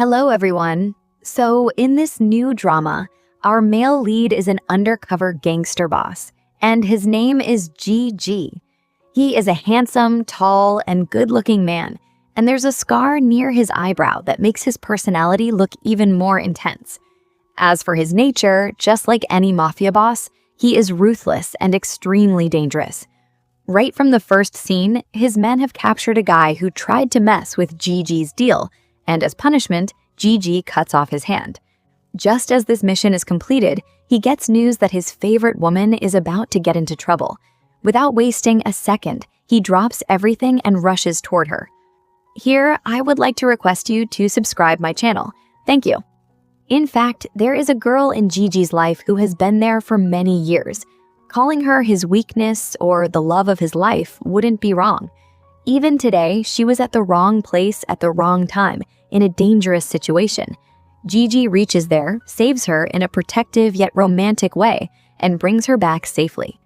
Hello, everyone. So, in this new drama, our male lead is an undercover gangster boss, and his name is GG. He is a handsome, tall, and good-looking man, and there's a scar near his eyebrow that makes his personality look even more intense. As for his nature, just like any mafia boss, he is ruthless and extremely dangerous. Right from the first scene, his men have captured a guy who tried to mess with GG's deal, and as punishment, GG cuts off his hand. Just as this mission is completed, he gets news that his favorite woman is about to get into trouble. Without wasting a second, he drops everything and rushes toward her. Here, I would like to request you to subscribe my channel. Thank you. In fact, there is a girl in GG's life who has been there for many years. Calling her his weakness or the love of his life wouldn't be wrong. Even today, she was at the wrong place at the wrong time, in a dangerous situation. GG reaches there, saves her in a protective yet romantic way, and brings her back safely.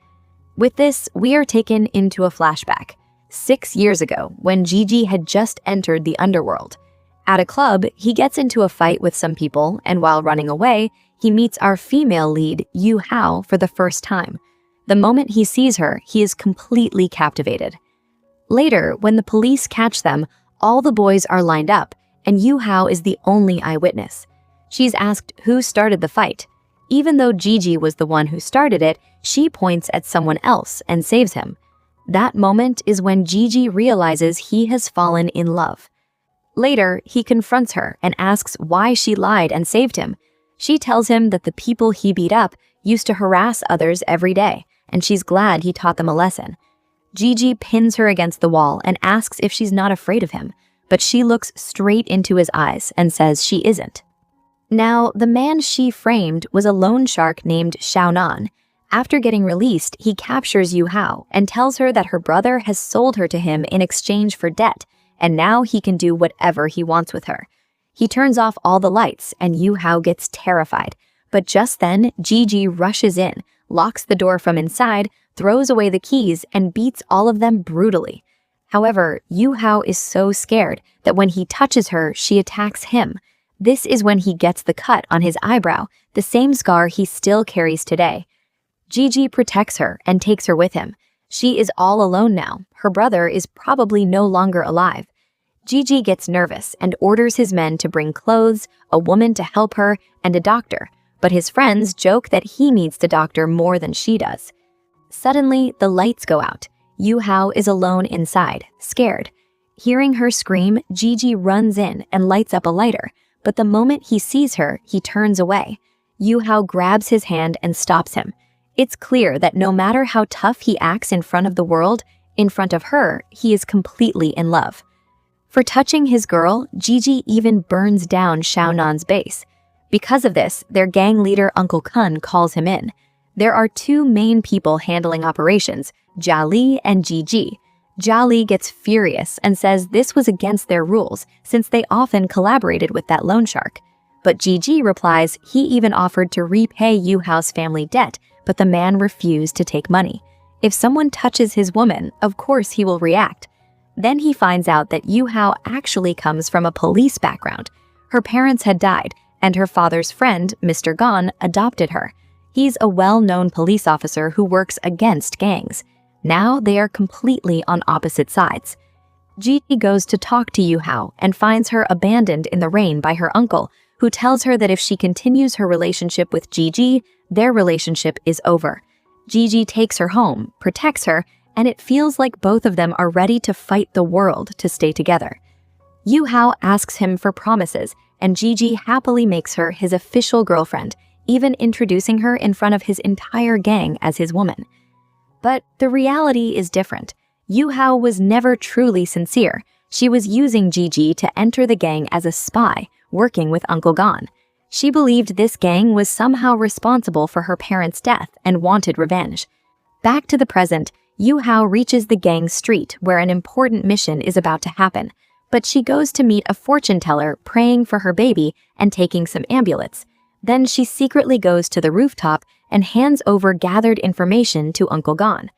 With this, we are taken into a flashback, 6 years ago, when GG had just entered the underworld. At a club, he gets into a fight with some people, and while running away, he meets our female lead, Yu Hao, for the first time. The moment he sees her, he is completely captivated. Later, when the police catch them, all the boys are lined up, and Yu Hao is the only eyewitness. She's asked who started the fight. Even though GG was the one who started it, she points at someone else and saves him. That moment is when GG realizes he has fallen in love. Later, he confronts her and asks why she lied and saved him. She tells him that the people he beat up used to harass others every day, and she's glad he taught them a lesson. GG pins her against the wall and asks if she's not afraid of him, but she looks straight into his eyes and says she isn't. Now, the man she framed was a loan shark named Xiaonan. After getting released, he captures Yu Hao and tells her that her brother has sold her to him in exchange for debt, and now he can do whatever he wants with her. He turns off all the lights, and Yu Hao gets terrified. But just then, GG rushes in, locks the door from inside, throws away the keys, and beats all of them brutally. However, Yu Hao is so scared that when he touches her, she attacks him. This is when he gets the cut on his eyebrow, the same scar he still carries today. GG protects her and takes her with him. She is all alone now. Her brother is probably no longer alive. GG gets nervous and orders his men to bring clothes, a woman to help her, and a doctor. But his friends joke that he needs the doctor more than she does. Suddenly, the lights go out. Yu Hao is alone inside, scared. Hearing her scream, GG runs in and lights up a lighter, but the moment he sees her, he turns away. Yu Hao grabs his hand and stops him. It's clear that no matter how tough he acts in front of the world, in front of her, he is completely in love. For touching his girl, GG even burns down Xiaonan's base. Because of this, their gang leader Uncle Kun calls him in. There are two main people handling operations, Jia Li and GG. Jia Li gets furious and says this was against their rules since they often collaborated with that loan shark. But GG replies he even offered to repay Yu Hao's family debt, but the man refused to take money. If someone touches his woman, of course he will react. Then he finds out that Yu Hao actually comes from a police background. Her parents had died, and her father's friend, Mr. Gon, adopted her. He's a well-known police officer who works against gangs. Now they are completely on opposite sides. GG goes to talk to Yu Hao and finds her abandoned in the rain by her uncle, who tells her that if she continues her relationship with GG, their relationship is over. GG takes her home, protects her, and it feels like both of them are ready to fight the world to stay together. Yu Hao asks him for promises, and GG happily makes her his official girlfriend, even introducing her in front of his entire gang as his woman. But the reality is different. Yu Hao was never truly sincere. She was using GG to enter the gang as a spy, working with Uncle Gon. She believed this gang was somehow responsible for her parents' death and wanted revenge. Back to the present, Yu Hao reaches the gang's street where an important mission is about to happen, but she goes to meet a fortune teller praying for her baby and taking some amulets. Then she secretly goes to the rooftop and hands over gathered information to Uncle Gon.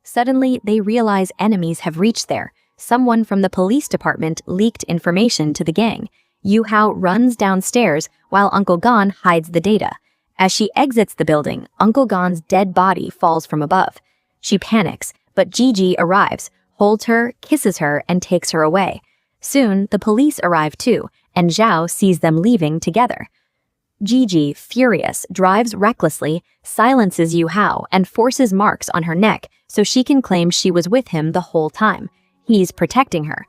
Suddenly, they realize enemies have reached there. Someone from the police department leaked information to the gang. Yu Hao runs downstairs while Uncle Gon hides the data. As she exits the building, Uncle Gon's dead body falls from above. She panics, but Gigi arrives, holds her, kisses her, and takes her away. Soon, the police arrive too, and Zhao sees them leaving together. Gigi, furious, drives recklessly, silences Yu Hao, and forces marks on her neck so she can claim she was with him the whole time. He's protecting her.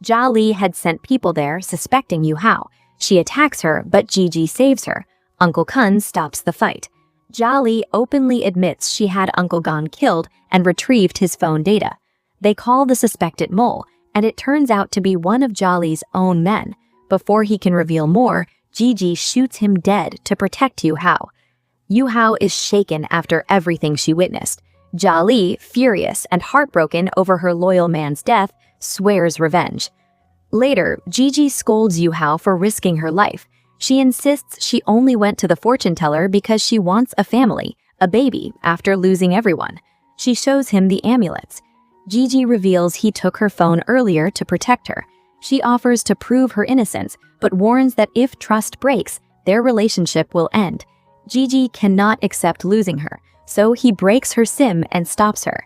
Jia Li had sent people there suspecting Yu Hao. She attacks her, but Gigi saves her. Uncle Kun stops the fight. Jia Li openly admits she had Uncle Gon killed and retrieved his phone data. They call the suspected mole, and it turns out to be one of Jia Li's own men. Before he can reveal more, Gigi shoots him dead to protect Yu Hao. Yu Hao is shaken after everything she witnessed. Jia Li, furious and heartbroken over her loyal man's death, swears revenge. Later, Gigi scolds Yu Hao for risking her life. She insists she only went to the fortune teller because she wants a family, a baby, after losing everyone. She shows him the amulets. Gigi reveals he took her phone earlier to protect her. She offers to prove her innocence, but warns that if trust breaks, their relationship will end. Gigi cannot accept losing her, so he breaks her SIM and stops her.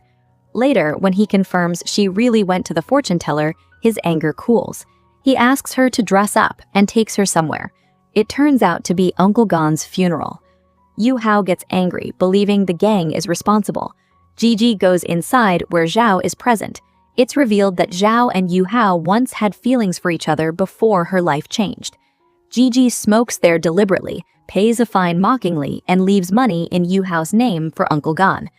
Later, when he confirms she really went to the fortune teller, his anger cools. He asks her to dress up and takes her somewhere. It turns out to be Uncle Gon's funeral. Yu Hao gets angry, believing the gang is responsible. Gigi goes inside where Zhao is present. It's revealed that Zhao and Yu Hao once had feelings for each other before her life changed. Gigi smokes there deliberately, pays a fine mockingly, and leaves money in Yu Hao's name for Uncle Gon.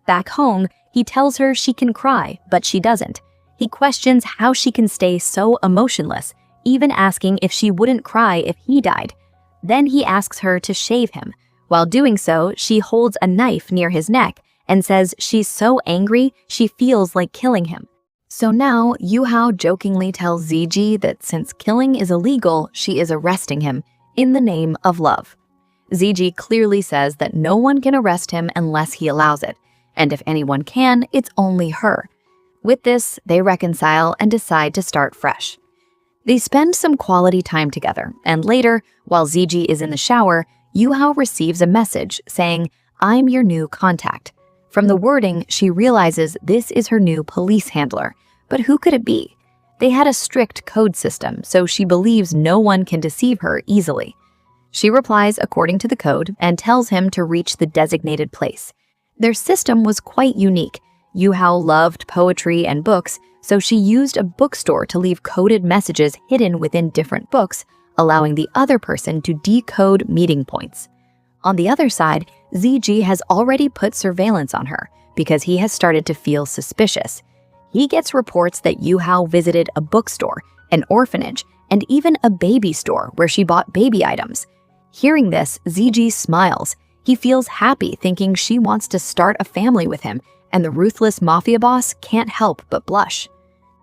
Back home, he tells her she can cry, but she doesn't. He questions how she can stay so emotionless, even asking if she wouldn't cry if he died. Then he asks her to shave him. While doing so, she holds a knife near his neck and says she's so angry she feels like killing him. So now, Yu Hao jokingly tells Gigi that since killing is illegal, she is arresting him in the name of love. Gigi clearly says that no one can arrest him unless he allows it, and if anyone can, it's only her. With this, they reconcile and decide to start fresh. They spend some quality time together, and later, while Gigi is in the shower, Yu Hao receives a message saying, "I'm your new contact." From the wording, she realizes this is her new police handler. But who could it be? They had a strict code system, so she believes no one can deceive her easily. She replies according to the code and tells him to reach the designated place. Their system was quite unique. Yu Hao loved poetry and books, so she used a bookstore to leave coded messages hidden within different books, allowing the other person to decode meeting points. On the other side, ZG has already put surveillance on her because he has started to feel suspicious. He gets reports that Yu Hao visited a bookstore, an orphanage, and even a baby store where she bought baby items. Hearing this, ZG smiles. He feels happy thinking she wants to start a family with him, and the ruthless mafia boss can't help but blush.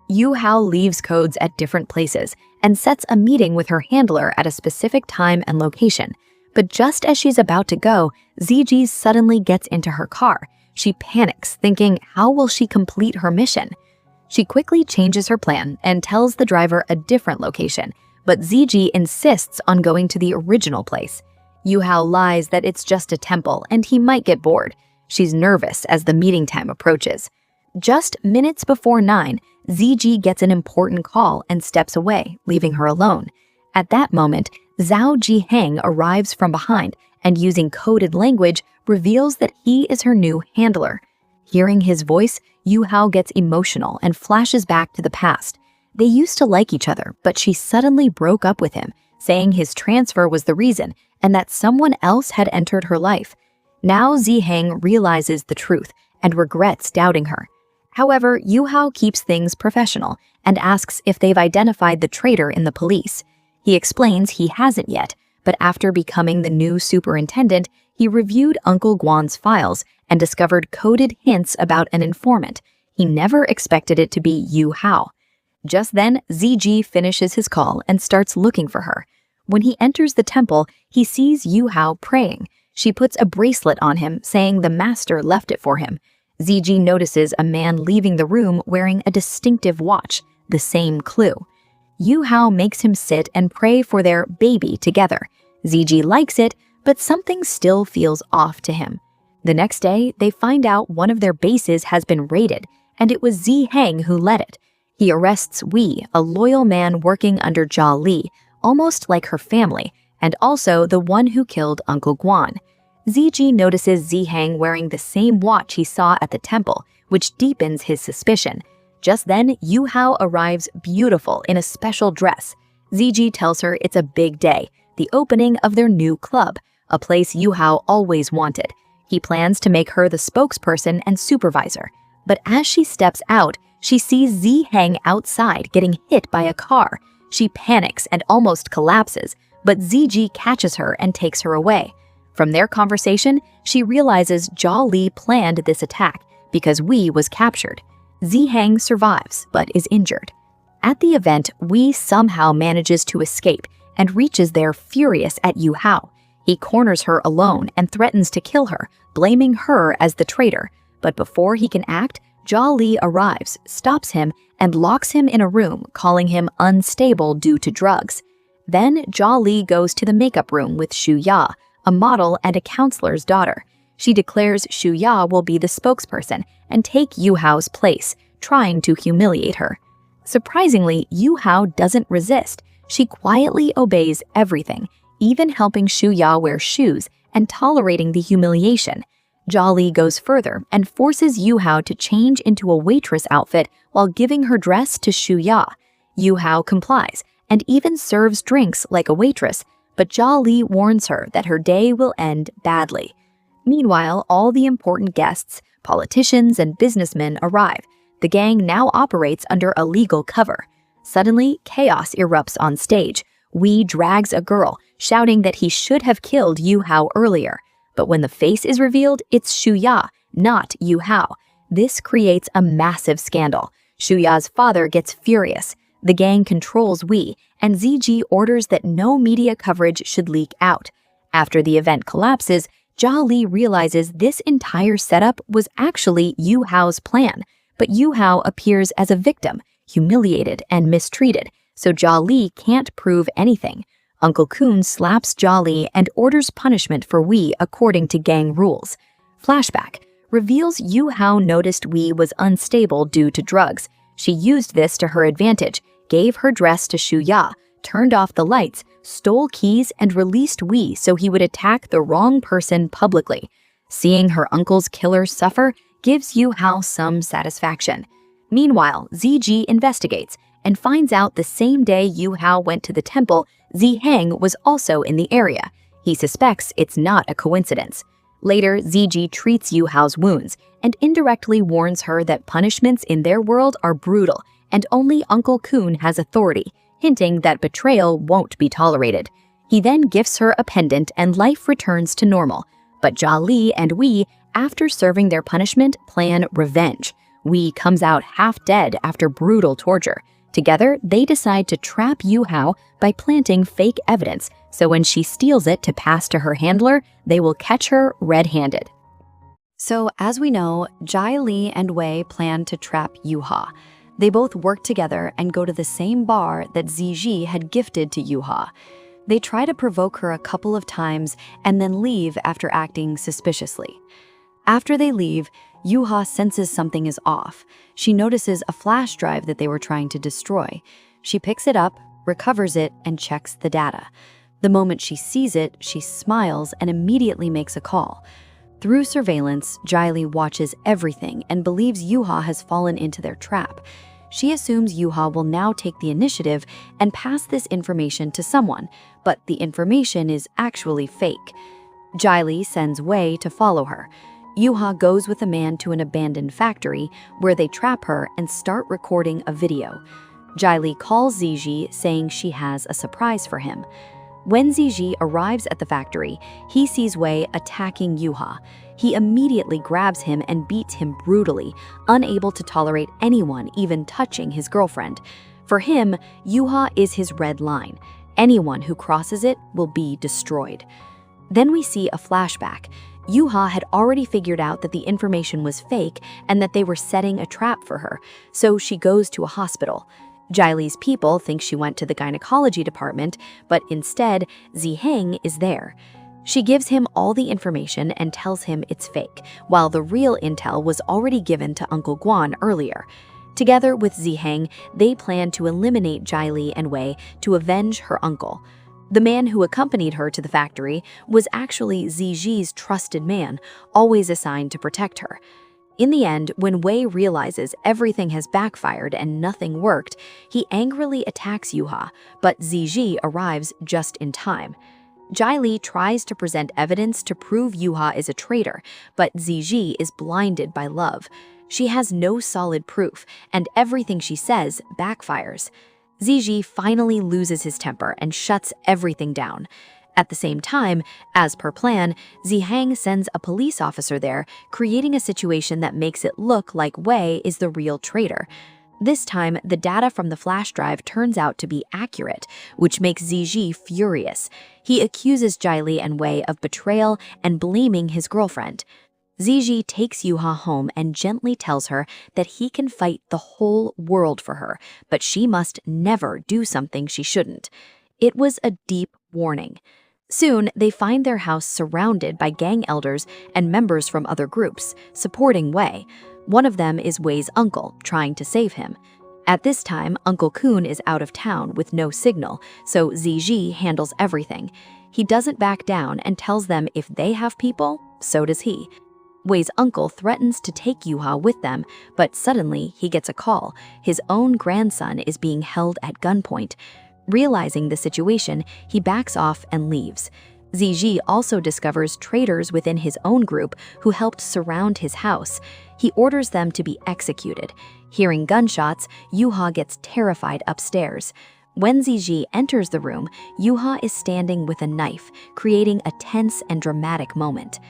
Yu Hao leaves codes at different places and sets a meeting with her handler at a specific time and location. But just as she's about to go, ZG suddenly gets into her car. She panics, thinking, how will she complete her mission? She quickly changes her plan and tells the driver a different location, but ZG insists on going to the original place. Yu Hao lies that it's just a temple and he might get bored. She's nervous as the meeting time approaches. Just minutes before 9, ZG gets an important call and steps away, leaving her alone. At that moment, Zhao Jihang arrives from behind and, using coded language, reveals that he is her new handler. Hearing his voice, Yu Hao gets emotional and flashes back to the past. They used to like each other, but she suddenly broke up with him, saying his transfer was the reason and that someone else had entered her life. Now Zihang realizes the truth and regrets doubting her. However, Yu Hao keeps things professional and asks if they've identified the traitor in the police. He explains he hasn't yet, but after becoming the new superintendent, he reviewed Uncle Guan's files and discovered coded hints about an informant. He never expected it to be Yu Hao. Just then, ZG finishes his call and starts looking for her. When he enters the temple, he sees Yu Hao praying. She puts a bracelet on him, saying the master left it for him. ZG notices a man leaving the room wearing a distinctive watch, the same clue. Yu-hao makes him sit and pray for their baby together. ZG likes it, but something still feels off to him. The next day, they find out one of their bases has been raided, and it was Zi Heng who led it. He arrests Wei, a loyal man working under Jia Li, almost like her family, and also the one who killed Uncle Guan. ZG notices Zi Heng wearing the same watch he saw at the temple, which deepens his suspicion. Just then, Yu-hao arrives beautiful in a special dress. ZG tells her it's a big day, the opening of their new club, a place Yu-hao always wanted. He plans to make her the spokesperson and supervisor. But as she steps out, she sees Zi Heng outside getting hit by a car. She panics and almost collapses, but ZG catches her and takes her away. From their conversation, she realizes Jia Li planned this attack because Wei was captured. Zi Heng survives, but is injured. At the event, Wei somehow manages to escape and reaches there furious at Yu-hao. He corners her alone and threatens to kill her, blaming her as the traitor. But before he can act, Jia Li arrives, stops him, and locks him in a room, calling him unstable due to drugs. Then Jia Li goes to the makeup room with Shu Ya, a model and a counselor's daughter. She declares Shu Ya will be the spokesperson and take Yu-hao's place, trying to humiliate her. Surprisingly, Yu-hao doesn't resist. She quietly obeys everything, even helping Shu Ya wear shoes and tolerating the humiliation. Jia Li goes further and forces Yu-hao to change into a waitress outfit while giving her dress to Shu Ya. Yu-hao complies and even serves drinks like a waitress, but Jia Li warns her that her day will end badly. Meanwhile, all the important guests, politicians, and businessmen arrive. The gang now operates under a legal cover. Suddenly, chaos erupts on stage. Wei drags a girl, shouting that he should have killed Yu-hao earlier. But when the face is revealed, it's Shu Ya, not Yu-hao. This creates a massive scandal. Shu Ya's father gets furious. The gang controls Wei, and ZG orders that no media coverage should leak out. After the event collapses, Jia Li realizes this entire setup was actually Yu-hao's plan, but Yu-hao appears as a victim, humiliated and mistreated, so Jia Li can't prove anything. Uncle Kun slaps Jia Li and orders punishment for Wei according to gang rules. Flashback reveals Yu-hao noticed Wei was unstable due to drugs. She used this to her advantage, gave her dress to Shu Ya, turned off the lights, stole keys, and released Wei so he would attack the wrong person publicly. Seeing her uncle's killer suffer gives Yu-hao some satisfaction. Meanwhile, ZG investigates and finds out the same day Yu-hao went to the temple, Zi Heng was also in the area. He suspects it's not a coincidence. Later, ZG treats Yu-hao's wounds and indirectly warns her that punishments in their world are brutal and only Uncle Kun has authority, hinting that betrayal won't be tolerated. He then gifts her a pendant and life returns to normal. But Jia Li and Wei, after serving their punishment, plan revenge. Wei comes out half dead after brutal torture. Together, they decide to trap Yu-hao by planting fake evidence, so when she steals it to pass to her handler, they will catch her red-handed. So, as we know, Jia Li and Wei plan to trap Yu-hao. They both work together and go to the same bar that ZG had gifted to Yu-hao. They try to provoke her a couple of times and then leave after acting suspiciously. After they leave, Yu-hao senses something is off. She notices a flash drive that they were trying to destroy. She picks it up, recovers it, and checks the data. The moment she sees it, she smiles and immediately makes a call. Through surveillance, Jia Li watches everything and believes Yu-hao has fallen into their trap. She assumes Yu-hao will now take the initiative and pass this information to someone, but the information is actually fake. Jia Li sends Wei to follow her. Yu-hao goes with a man to an abandoned factory where they trap her and start recording a video. Jia Li calls ZG saying she has a surprise for him. When ZG arrives at the factory, he sees Wei attacking Yu-hao. He immediately grabs him and beats him brutally, unable to tolerate anyone even touching his girlfriend. For him, Yu-hao is his red line. Anyone who crosses it will be destroyed. Then we see a flashback. Yu-hao had already figured out that the information was fake and that they were setting a trap for her, so she goes to a hospital. Li's people think she went to the gynecology department, but instead, Ziheng is there. She gives him all the information and tells him it's fake, while the real intel was already given to Uncle Guan earlier. Together with Ziheng, they plan to eliminate Li and Wei to avenge her uncle. The man who accompanied her to the factory was actually Ziji's trusted man, always assigned to protect her. In the end, when Wei realizes everything has backfired and nothing worked, he angrily attacks Yuha, but Ziji arrives just in time. Li tries to present evidence to prove Yuha is a traitor, but Ziji is blinded by love. She has no solid proof, and everything she says backfires. Ziji finally loses his temper and shuts everything down. At the same time, as per plan, Ziheng sends a police officer there, creating a situation that makes it look like Wei is the real traitor. This time, the data from the flash drive turns out to be accurate, which makes Ziji furious. He accuses Li and Wei of betrayal and blaming his girlfriend. Ziji takes Yuha home and gently tells her that he can fight the whole world for her, but she must never do something she shouldn't. It was a deep warning. Soon, they find their house surrounded by gang elders and members from other groups, supporting Wei. One of them is Wei's uncle, trying to save him. At this time, Uncle Kun is out of town with no signal, so Ziji handles everything. He doesn't back down and tells them if they have people, so does he. Wei's uncle threatens to take Yuha with them, but suddenly he gets a call. His own grandson is being held at gunpoint. Realizing the situation, he backs off and leaves. Ziji also discovers traitors within his own group who helped surround his house. He orders them to be executed. Hearing gunshots, Yuha gets terrified upstairs. When Ziji enters the room, Yuha is standing with a knife, creating a tense and dramatic moment.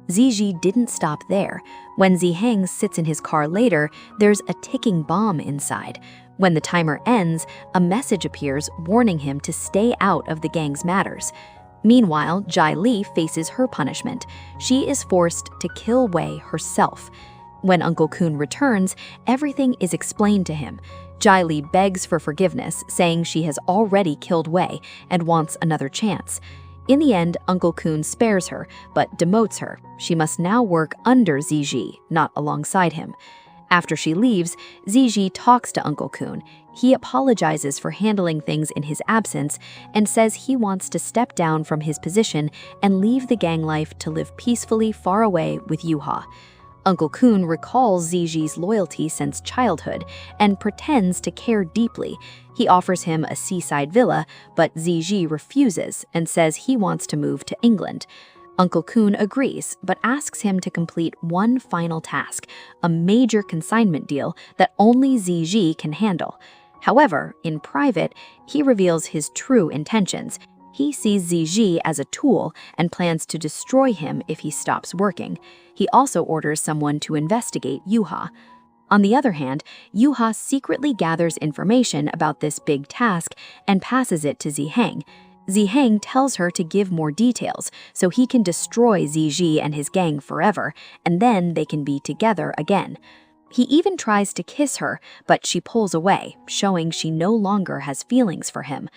Ziji didn't stop there. When Ziheng sits in his car later, there's a ticking bomb inside. When the timer ends, a message appears warning him to stay out of the gang's matters. Meanwhile, Li faces her punishment. She is forced to kill Wei herself. When Uncle Kun returns, everything is explained to him. Li begs for forgiveness, saying she has already killed Wei and wants another chance. In the end, Uncle Kun spares her, but demotes her. She must now work under Ziji, not alongside him. After she leaves, Ziji talks to Uncle Kun. He apologizes for handling things in his absence and says he wants to step down from his position and leave the gang life to live peacefully far away with Yuha. Uncle Kun recalls Ziji's loyalty since childhood and pretends to care deeply. He offers him a seaside villa, but Ziji refuses and says he wants to move to England. Uncle Kun agrees, but asks him to complete one final task, a major consignment deal that only Ziji can handle. However, in private, he reveals his true intentions. He sees Ziji as a tool and plans to destroy him if he stops working. He also orders someone to investigate Yuha. On the other hand, Yuha secretly gathers information about this big task and passes it to Ziheng. Ziheng tells her to give more details so he can destroy Ziji and his gang forever, and then they can be together again. He even tries to kiss her, but she pulls away, showing she no longer has feelings for him.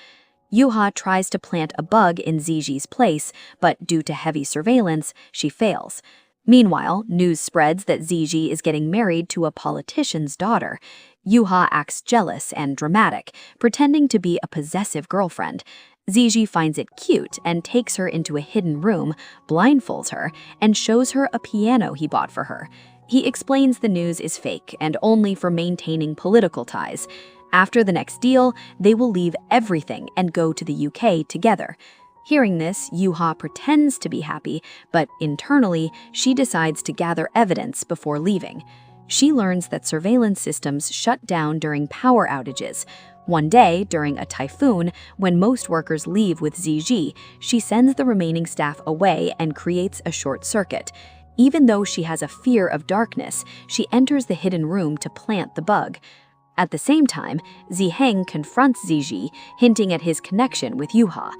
Yuha tries to plant a bug in Ziji's place, but due to heavy surveillance, she fails. Meanwhile, news spreads that Ziji is getting married to a politician's daughter. Yuha acts jealous and dramatic, pretending to be a possessive girlfriend. Ziji finds it cute and takes her into a hidden room, blindfolds her, and shows her a piano he bought for her. He explains the news is fake and only for maintaining political ties. After the next deal, they will leave everything and go to the UK together. Hearing this, Yuha pretends to be happy, but internally, she decides to gather evidence before leaving. She learns that surveillance systems shut down during power outages. One day, during a typhoon, when most workers leave with Ziji, she sends the remaining staff away and creates a short circuit. Even though she has a fear of darkness, she enters the hidden room to plant the bug. At the same time, Ziheng confronts Ziji, hinting at his connection with Yuha.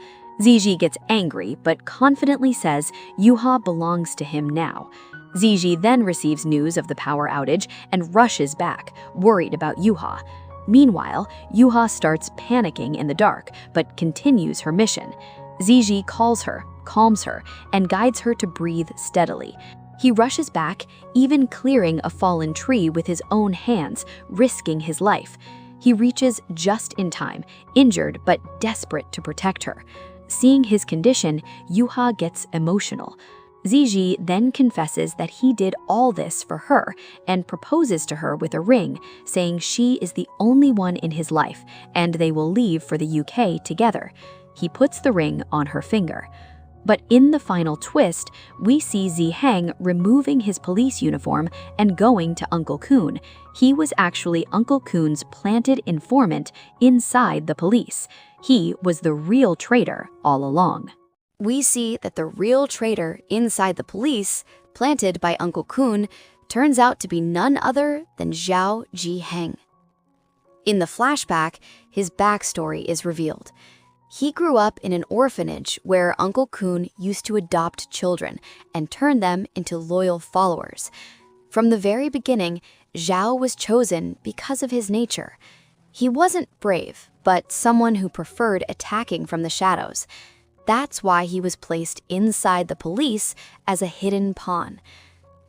Ziji gets angry, but confidently says Yuha belongs to him now. Ziji then receives news of the power outage and rushes back, worried about Yuha. Meanwhile, Yuha starts panicking in the dark, but continues her mission. Ziji calls her, calms her, and guides her to breathe steadily. He rushes back, even clearing a fallen tree with his own hands, risking his life. He reaches just in time, injured but desperate to protect her. Seeing his condition, Yuha gets emotional. Ziji then confesses that he did all this for her and proposes to her with a ring, saying she is the only one in his life and they will leave for the UK together. He puts the ring on her finger. But in the final twist, we see Ziheng removing his police uniform and going to Uncle Kun. He was actually Uncle Kun's planted informant inside the police. He was the real traitor all along. We see that the real traitor inside the police, planted by Uncle Kun, turns out to be none other than Zhao Ziheng. In the flashback, his backstory is revealed. He grew up in an orphanage where Uncle Kun used to adopt children and turn them into loyal followers. From the very beginning, Zhao was chosen because of his nature. He wasn't brave, but someone who preferred attacking from the shadows. That's why he was placed inside the police as a hidden pawn.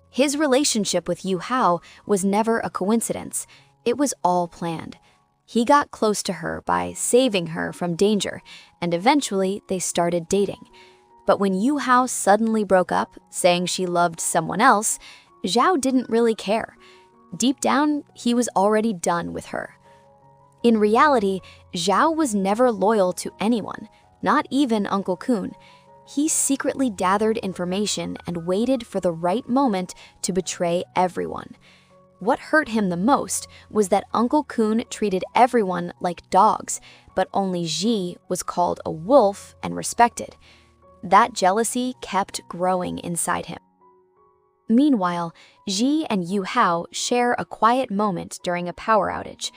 His relationship with Yu Hao was never a coincidence. It was all planned. He got close to her by saving her from danger, and eventually they started dating. But when Yu Hao suddenly broke up, saying she loved someone else, Zhao didn't really care. Deep down, he was already done with her. In reality, Zhao was never loyal to anyone, not even Uncle Kun. He secretly gathered information and waited for the right moment to betray everyone. What hurt him the most was that Uncle Kun treated everyone like dogs, but only Ji was called a wolf and respected. That jealousy kept growing inside him. Meanwhile, Ji and Yu Hao share a quiet moment during a power outage.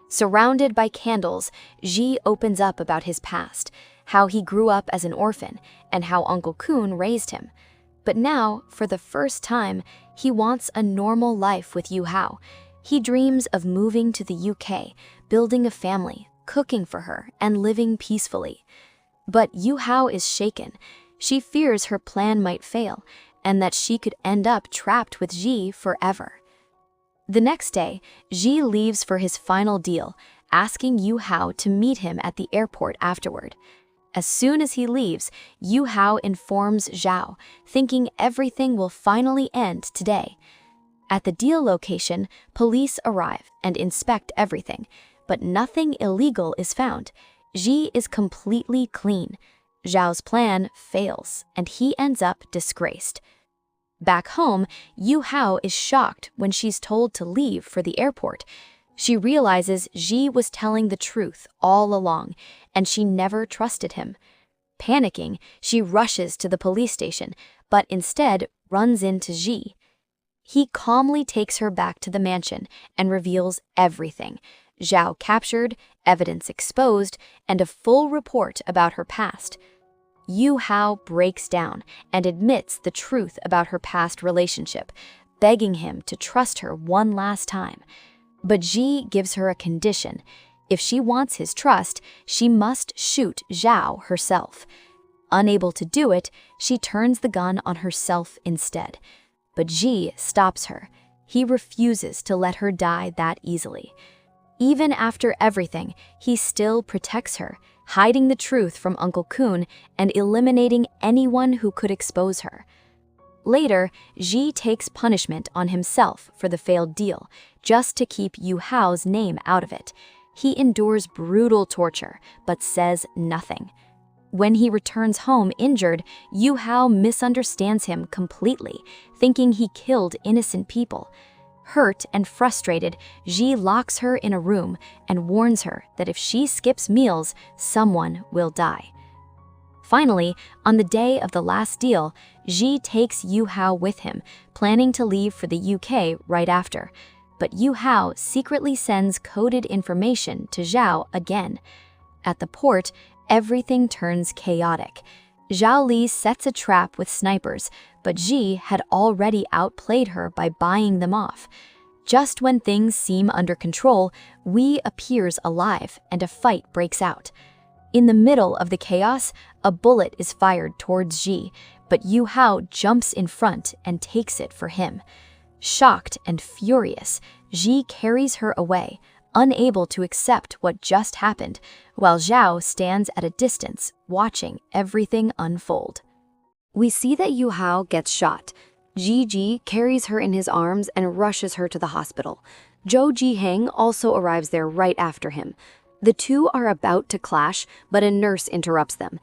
Surrounded by candles, Ji opens up about his past, how he grew up as an orphan, and how Uncle Kun raised him. But now, for the first time, he wants a normal life with Yu Hao. He dreams of moving to the UK, building a family, cooking for her, and living peacefully. But Yu Hao is shaken. She fears her plan might fail, and that she could end up trapped with Ji forever. The next day, Ji leaves for his final deal, asking Yu Hao to meet him at the airport afterward. As soon as he leaves, Yu Hao informs Zhao, thinking everything will finally end today. At the deal location, police arrive and inspect everything, but nothing illegal is found. Ji is completely clean. Zhao's plan fails, and he ends up disgraced. Back home, Yu Hao is shocked when she's told to leave for the airport. She realizes Ji was telling the truth all along, and she never trusted him. Panicking, she rushes to the police station, but instead runs into Ji. He calmly takes her back to the mansion and reveals everything: Zhao captured, evidence exposed, and a full report about her past. Yu Hao breaks down and admits the truth about her past relationship, begging him to trust her one last time. But Ji gives her a condition. If she wants his trust, she must shoot Zhao herself. Unable to do it, she turns the gun on herself instead. But Ji stops her. He refuses to let her die that easily. Even after everything, he still protects her, hiding the truth from Uncle Kun and eliminating anyone who could expose her. Later, Ji takes punishment on himself for the failed deal, just to keep Yu Hao's name out of it. He endures brutal torture, but says nothing. When he returns home injured, Yu Hao misunderstands him completely, thinking he killed innocent people. Hurt and frustrated, Ji locks her in a room and warns her that if she skips meals, someone will die. Finally, on the day of the last deal, Ji takes Yu Hao with him, planning to leave for the UK right after. But Yu Hao secretly sends coded information to Zhao again. At the port, everything turns chaotic. Zhao Li sets a trap with snipers, but Ji had already outplayed her by buying them off. Just when things seem under control, Wee appears alive and a fight breaks out. In the middle of the chaos, a bullet is fired towards Ji, but Yu Hao jumps in front and takes it for him. Shocked and furious, Ji carries her away, unable to accept what just happened, while Zhao stands at a distance, watching everything unfold. We see that Yu Hao gets shot. Ji carries her in his arms and rushes her to the hospital. Zhou Jiheng also arrives there right after him. The two are about to clash, but a nurse interrupts them.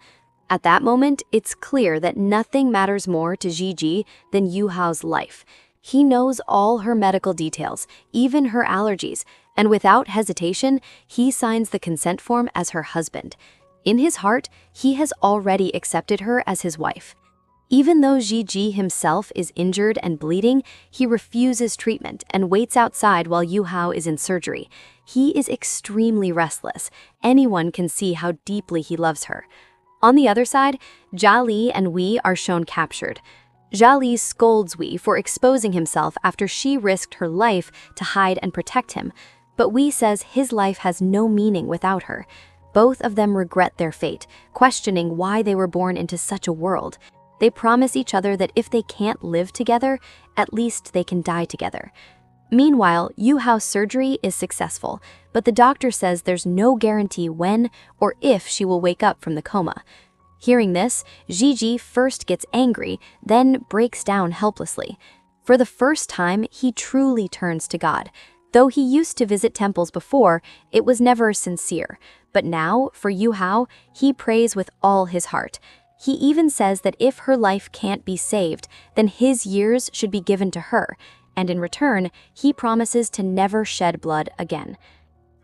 At that moment, it's clear that nothing matters more to Ji than Yu Hao's life. He knows all her medical details, even her allergies, and without hesitation, he signs the consent form as her husband. In his heart, he has already accepted her as his wife. Even though Ji himself is injured and bleeding, he refuses treatment and waits outside while Yu Hao is in surgery. He is extremely restless. Anyone can see how deeply he loves her. On the other side, Jia Li and Wei are shown captured. Jia Li scolds Wei for exposing himself after she risked her life to hide and protect him, but Wei says his life has no meaning without her. Both of them regret their fate, questioning why they were born into such a world. They promise each other that if they can't live together, at least they can die together. Meanwhile, Yu Hao's surgery is successful, but the doctor says there's no guarantee when or if she will wake up from the coma. Hearing this, Ji first gets angry, then breaks down helplessly. For the first time, he truly turns to God. Though he used to visit temples before, it was never sincere. But now, for Yu Hao, he prays with all his heart. He even says that if her life can't be saved, then his years should be given to her, and in return, he promises to never shed blood again.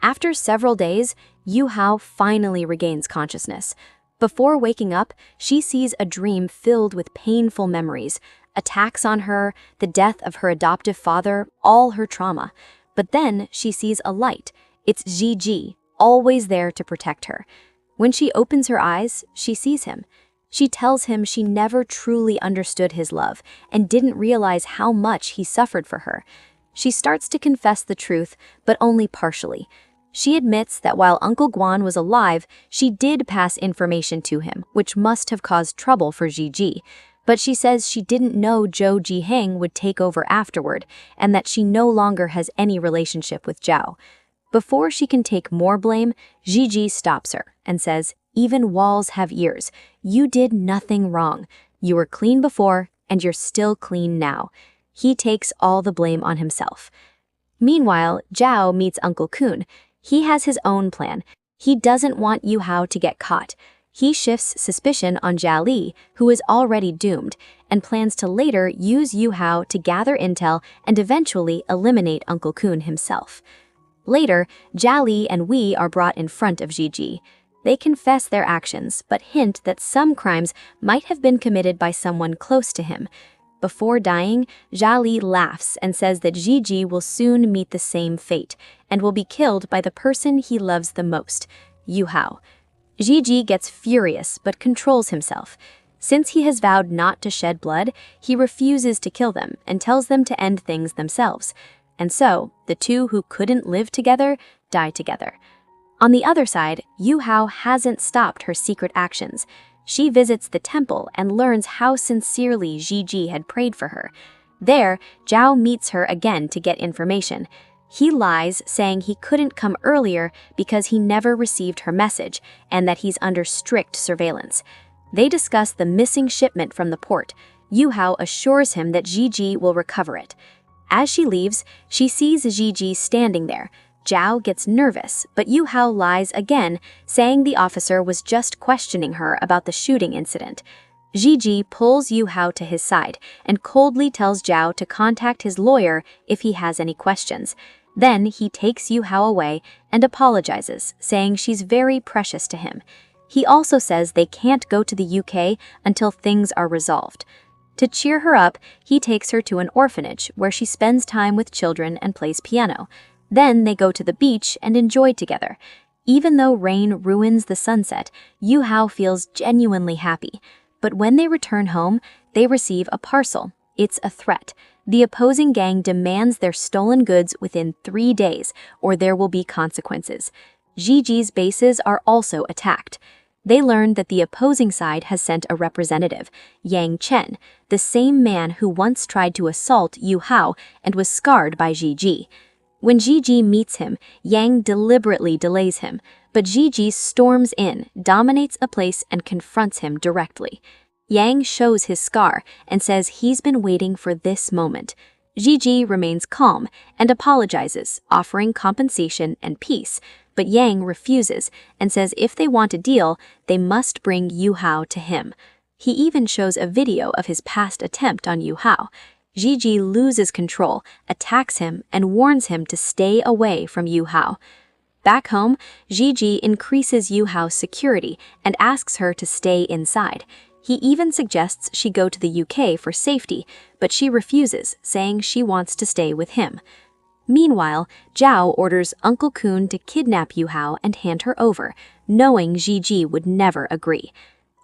After several days, Yu Hao finally regains consciousness. Before waking up, she sees a dream filled with painful memories, attacks on her, the death of her adoptive father, all her trauma. But then she sees a light. It's Ji, always there to protect her. When she opens her eyes, she sees him. She tells him she never truly understood his love and didn't realize how much he suffered for her. She starts to confess the truth, but only partially. She admits that while Uncle Guan was alive, she did pass information to him, which must have caused trouble for Ji. But she says she didn't know Zhou Jiheng would take over afterward, and that she no longer has any relationship with Zhao. Before she can take more blame, Ji stops her and says, "Even walls have ears. You did nothing wrong. You were clean before, and you're still clean now." He takes all the blame on himself. Meanwhile, Zhao meets Uncle Kun. He has his own plan. He doesn't want Yu Hao to get caught. He shifts suspicion on Jia Li, who is already doomed, and plans to later use Yu Hao to gather intel and eventually eliminate Uncle Kun himself. Later, Jia Li and Wei are brought in front of Ji. They confess their actions, but hint that some crimes might have been committed by someone close to him. Before dying, Jia Li laughs and says that Ji will soon meet the same fate and will be killed by the person he loves the most, Yu Hao. Ji gets furious but controls himself. Since he has vowed not to shed blood, he refuses to kill them and tells them to end things themselves. And so, the two who couldn't live together die together. On the other side, Yu Hao hasn't stopped her secret actions. She visits the temple and learns how sincerely Ji had prayed for her. There, Zhao meets her again to get information. He lies, saying he couldn't come earlier because he never received her message and that he's under strict surveillance. They discuss the missing shipment from the port. Yu Hao assures him that Ji will recover it. As she leaves, she sees Ji standing there. Zhao gets nervous, but Yu Hao lies again, saying the officer was just questioning her about the shooting incident. Ji pulls Yu Hao to his side and coldly tells Zhao to contact his lawyer if he has any questions. Then he takes Yu Hao away and apologizes, saying she's very precious to him. He also says they can't go to the UK until things are resolved. To cheer her up, he takes her to an orphanage where she spends time with children and plays piano. Then they go to the beach and enjoy together. Even though rain ruins the sunset, Yu Hao feels genuinely happy. But when they return home, they receive a parcel. It's a threat. The opposing gang demands their stolen goods within 3 days, or there will be consequences. Gigi's bases are also attacked. They learn that the opposing side has sent a representative, Yang Chen, the same man who once tried to assault Yu Hao and was scarred by Gigi. When Gigi meets him, Yang deliberately delays him, but Gigi storms in, dominates a place, and confronts him directly. Yang shows his scar and says he's been waiting for this moment. Gigi remains calm and apologizes, offering compensation and peace, but Yang refuses and says if they want a deal, they must bring Yu Hao to him. He even shows a video of his past attempt on Yu Hao. Gigi loses control, attacks him, and warns him to stay away from Yu Hao. Back home, Gigi increases Yu Hao's security and asks her to stay inside. He even suggests she go to the UK for safety, but she refuses, saying she wants to stay with him. Meanwhile, Zhao orders Uncle Kun to kidnap Yu Hao and hand her over, knowing Gigi would never agree.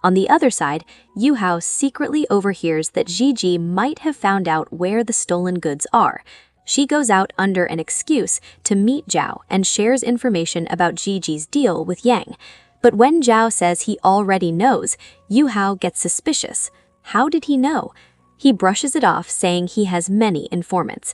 On the other side, Yu Hao secretly overhears that Gigi might have found out where the stolen goods are. She goes out under an excuse to meet Zhao and shares information about Gigi's deal with Yang. But when Zhao says he already knows, Yu Hao gets suspicious. How did he know? He brushes it off, saying he has many informants.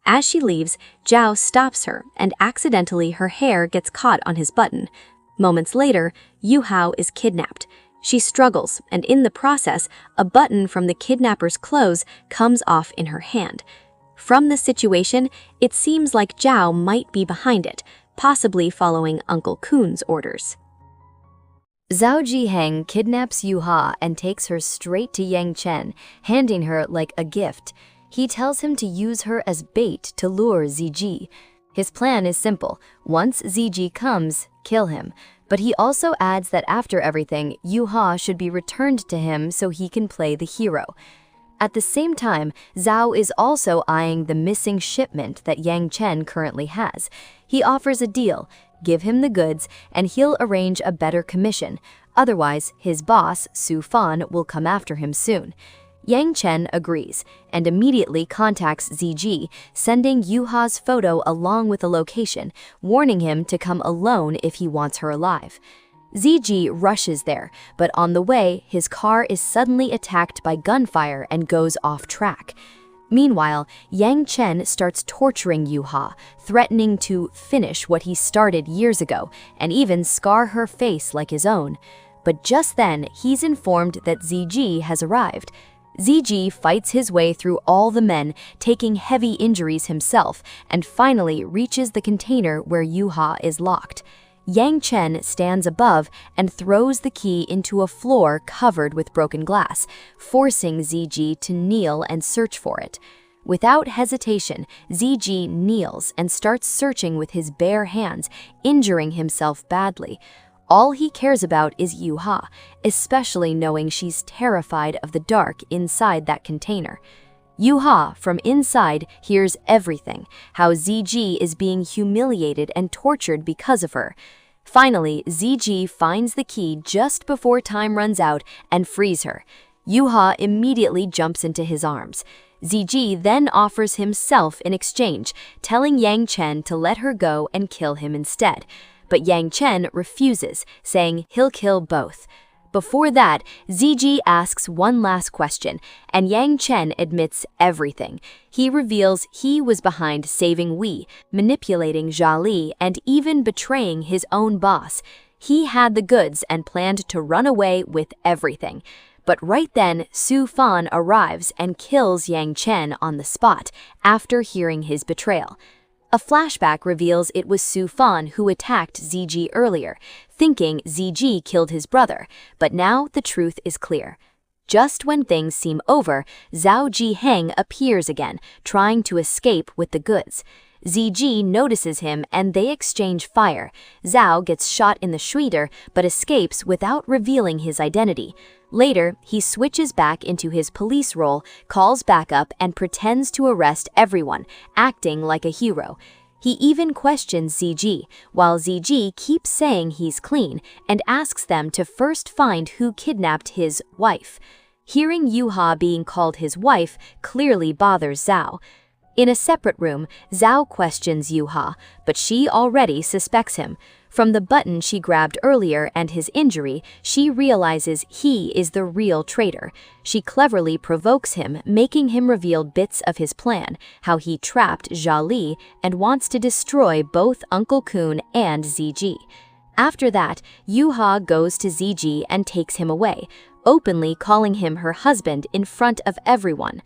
As she leaves, Zhao stops her, and accidentally her hair gets caught on his button. Moments later, Yu Hao is kidnapped. She struggles, and in the process, a button from the kidnapper's clothes comes off in her hand. From this situation, it seems like Zhao might be behind it, possibly following Uncle Kun's orders. Zhao Jiheng kidnaps Yu Hao and takes her straight to Yang Chen, handing her like a gift. He tells him to use her as bait to lure Ziji. His plan is simple. Once Ziji comes, kill him. But he also adds that after everything, Yu Hao should be returned to him so he can play the hero. At the same time, Zhao is also eyeing the missing shipment that Yang Chen currently has. He offers a deal. Give him the goods, and he'll arrange a better commission. Otherwise, his boss, Su Fan, will come after him soon. Yang Chen agrees, and immediately contacts Ziji, sending Yu Hao's photo along with a location, warning him to come alone if he wants her alive. Ziji rushes there, but on the way, his car is suddenly attacked by gunfire and goes off track. Meanwhile, Yang Chen starts torturing Yu Hao, threatening to finish what he started years ago and even scar her face like his own. But just then, he's informed that Ziji has arrived. Ziji fights his way through all the men, taking heavy injuries himself, and finally reaches the container where Yu Hao is locked. Yang Chen stands above and throws the key into a floor covered with broken glass, forcing Ziji to kneel and search for it. Without hesitation, Ziji kneels and starts searching with his bare hands, injuring himself badly. All he cares about is Yu Hao, especially knowing she's terrified of the dark inside that container. Yu Hao, from inside, hears everything, how Ziji is being humiliated and tortured because of her. Finally, Ziji finds the key just before time runs out and frees her. Yu Hao immediately jumps into his arms. Ziji then offers himself in exchange, telling Yang Chen to let her go and kill him instead. But Yang Chen refuses, saying he'll kill both. Before that, Ziji asks one last question, and Yang Chen admits everything. He reveals he was behind saving Wei, manipulating Jia Li, and even betraying his own boss. He had the goods and planned to run away with everything. But right then, Su Fan arrives and kills Yang Chen on the spot after hearing his betrayal. A flashback reveals it was Su Fan who attacked Ziji earlier, thinking Ziji killed his brother, but now the truth is clear. Just when things seem over, Zhao Jiheng appears again, trying to escape with the goods. Ziji notices him and they exchange fire. Zhao gets shot in the shoulder but escapes without revealing his identity. Later, he switches back into his police role, calls backup, and pretends to arrest everyone, acting like a hero. He even questions Ziji, while Ziji keeps saying he's clean and asks them to first find who kidnapped his wife. Hearing Yuha being called his wife clearly bothers Zhao. In a separate room, Zhao questions Yuha, but she already suspects him. From the button she grabbed earlier and his injury, she realizes he is the real traitor. She cleverly provokes him, making him reveal bits of his plan, how he trapped Jia Li and wants to destroy both Uncle Kun and ZG. After that, Yuha goes to ZG and takes him away, openly calling him her husband in front of everyone.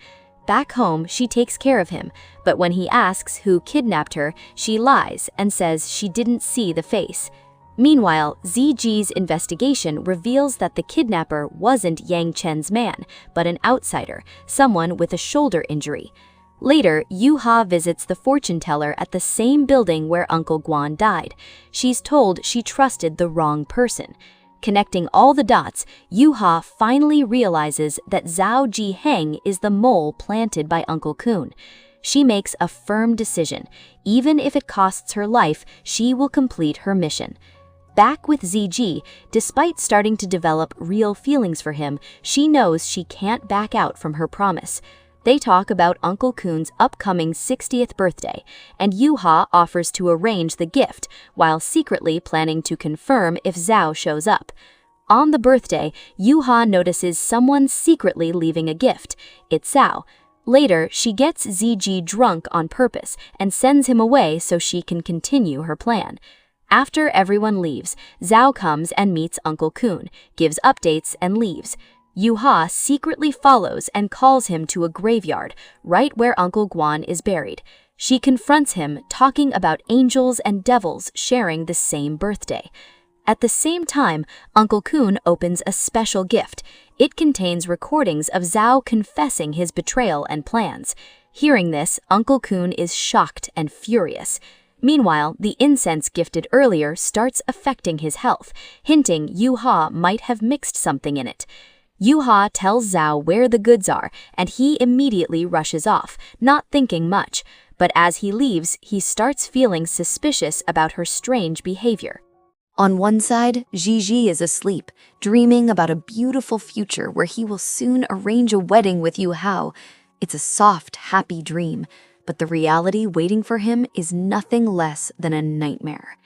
Back home, she takes care of him, but when he asks who kidnapped her, she lies and says she didn't see the face. Meanwhile, ZG's investigation reveals that the kidnapper wasn't Yang Chen's man, but an outsider, someone with a shoulder injury. Later, Yuha visits the fortune teller at the same building where Uncle Guan died. She's told she trusted the wrong person. Connecting all the dots, Yuha finally realizes that Zhao Jiheng is the mole planted by Uncle Kun. She makes a firm decision. Even if it costs her life, she will complete her mission. Back with ZG, despite starting to develop real feelings for him, she knows she can't back out from her promise. They talk about Uncle Kun's upcoming 60th birthday, and Yuha offers to arrange the gift, while secretly planning to confirm if Zhao shows up. On the birthday, Yuha notices someone secretly leaving a gift. It's Zhao. Later, she gets ZG drunk on purpose and sends him away so she can continue her plan. After everyone leaves, Zhao comes and meets Uncle Kun, gives updates, and leaves. Yuha secretly follows and calls him to a graveyard, right where Uncle Guan is buried. She confronts him, talking about angels and devils sharing the same birthday. At the same time, Uncle Kun opens a special gift. It contains recordings of Zhao confessing his betrayal and plans. Hearing this, Uncle Kun is shocked and furious. Meanwhile, the incense gifted earlier starts affecting his health, hinting Yuha might have mixed something in it. Yuha tells Zhao where the goods are, and he immediately rushes off, not thinking much. But as he leaves, he starts feeling suspicious about her strange behavior. On one side, Gigi is asleep, dreaming about a beautiful future where he will soon arrange a wedding with Yu Hao. It's a soft, happy dream, but the reality waiting for him is nothing less than a nightmare.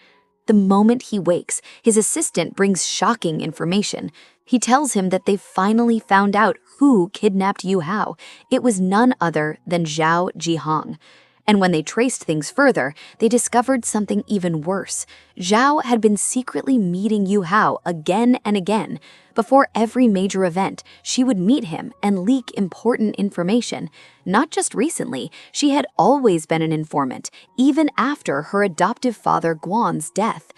The moment he wakes, his assistant brings shocking information. He tells him that they've finally found out who kidnapped Yu Hao. It was none other than Zhao Jiheng. And when they traced things further, they discovered something even worse. Zhao had been secretly meeting Yu Hao again and again. Before every major event, she would meet him and leak important information. Not just recently, she had always been an informant, even after her adoptive father Guan's death.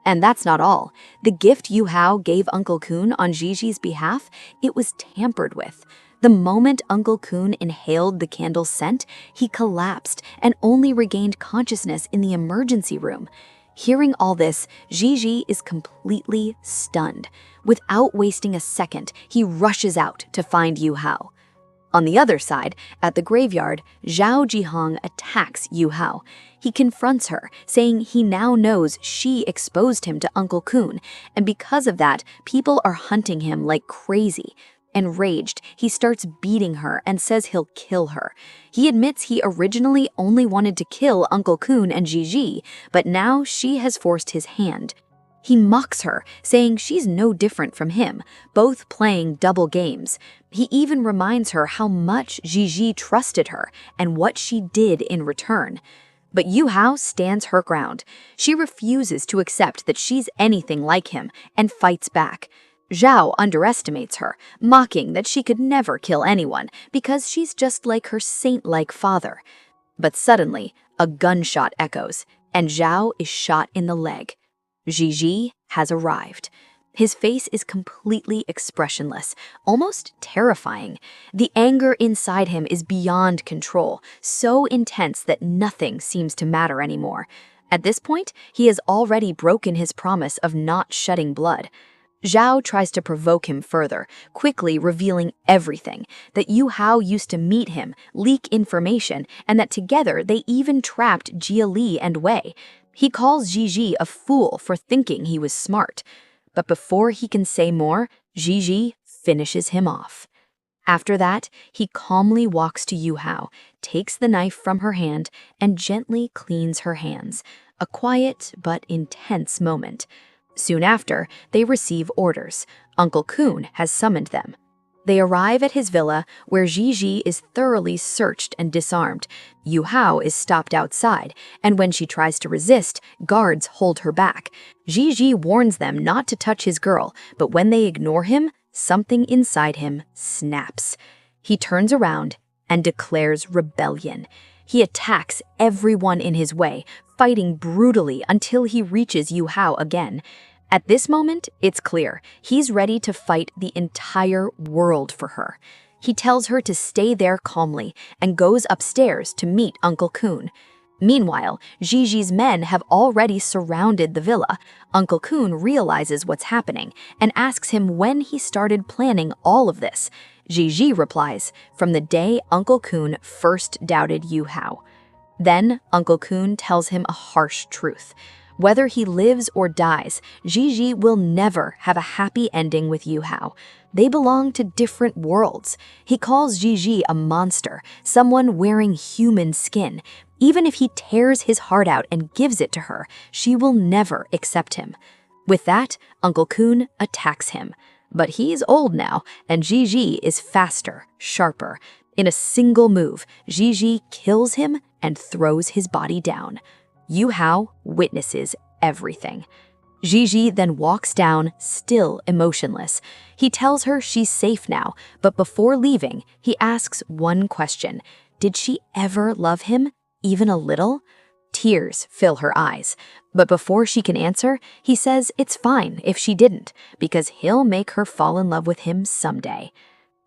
And that's not all. The gift Yu Hao gave Uncle Kun on Gigi's behalf, it was tampered with. The moment Uncle Kun inhaled the candle's scent, he collapsed and only regained consciousness in the emergency room. Hearing all this, Gigi is completely stunned. Without wasting a second, he rushes out to find Yu Hao. On the other side, at the graveyard, Zhao Jiheng attacks Yu Hao. He confronts her, saying he now knows she exposed him to Uncle Kun, and because of that, people are hunting him like crazy. Enraged, he starts beating her and says he'll kill her. He admits he originally only wanted to kill Uncle Kun and Gigi, but now she has forced his hand. He mocks her, saying she's no different from him, both playing double games. He even reminds her how much Gigi trusted her and what she did in return. But Yu Hao stands her ground. She refuses to accept that she's anything like him and fights back. Zhao underestimates her, mocking that she could never kill anyone because she's just like her saint-like father. But suddenly, a gunshot echoes, and Zhao is shot in the leg. Gigi has arrived. His face is completely expressionless, almost terrifying. The anger inside him is beyond control, so intense that nothing seems to matter anymore. At this point, he has already broken his promise of not shedding blood. Zhao tries to provoke him further, quickly revealing everything, that Yu Hao used to meet him, leak information, and that together they even trapped Jia Li and Wei. He calls Gigi a fool for thinking he was smart. But before he can say more, Gigi finishes him off. After that, he calmly walks to Yu Hao, takes the knife from her hand, and gently cleans her hands. A quiet but intense moment. Soon after, they receive orders. Uncle Kun has summoned them. They arrive at his villa, where Gigi is thoroughly searched and disarmed. Yu Hao is stopped outside, and when she tries to resist, guards hold her back. Gigi warns them not to touch his girl, but when they ignore him, something inside him snaps. He turns around and declares rebellion. He attacks everyone in his way, fighting brutally until he reaches Yu Hao again. At this moment, it's clear he's ready to fight the entire world for her. He tells her to stay there calmly and goes upstairs to meet Uncle Kun. Meanwhile, Gigi's men have already surrounded the villa. Uncle Kun realizes what's happening and asks him when he started planning all of this. Gigi replies, from the day Uncle Kun first doubted Yu Hao. Then Uncle Kun tells him a harsh truth. Whether he lives or dies, Gigi will never have a happy ending with Yu Hao. They belong to different worlds. He calls Gigi a monster, someone wearing human skin. Even if he tears his heart out and gives it to her, she will never accept him. With that, Uncle Kun attacks him. But he's old now, and Gigi is faster, sharper. In a single move, Gigi kills him and throws his body down. Yu Hao witnesses everything. Gigi then walks down, still emotionless. He tells her she's safe now, but before leaving, he asks one question. Did she ever love him, even a little? Tears fill her eyes. But before she can answer, he says it's fine if she didn't, because he'll make her fall in love with him someday.